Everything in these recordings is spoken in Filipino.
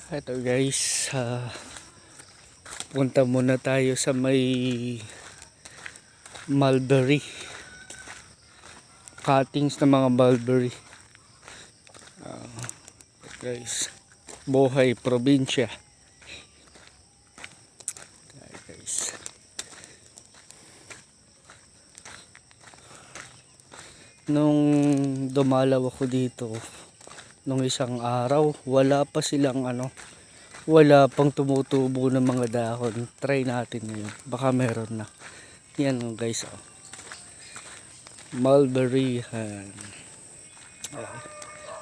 Ito guys, punta muna tayo sa may mulberry. Cuttings ng mga mulberry. Guys, buhay probinsya. Guys. Nung dumalaw ako dito, nung isang araw, wala pa silang wala pang tumutubo ng mga dahon. Try natin ngayon, baka meron na. Yan guys, mulberry.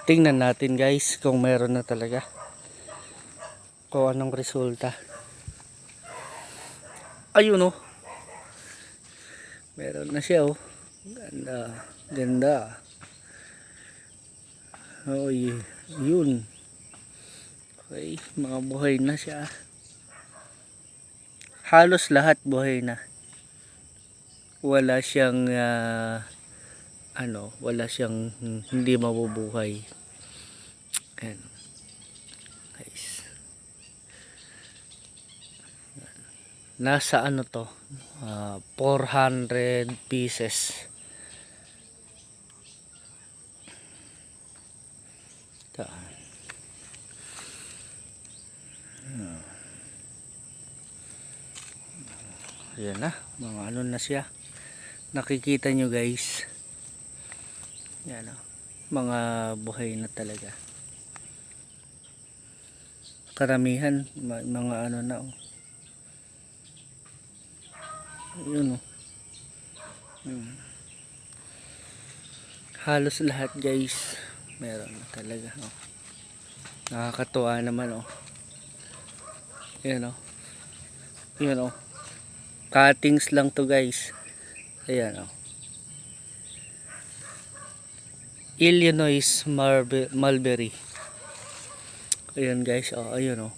Tingnan natin guys kung meron na talaga, kung anong resulta. Ayun meron na siya ganda. Yun. Okay, mga buhay na siya. Halos lahat buhay na. Wala siyang wala siyang hindi mabubuhay. Ayan. Guys. Nasa to? 400 pieces. Ayan na, mga na siya. Nakikita nyo guys. Yan mga buhay na talaga. Karamihan mga na yun halos lahat guys meron na talaga. Nakakatuwa naman yun cuttings lang to guys. Ayan Illinois mulberry. Ayan guys, ayun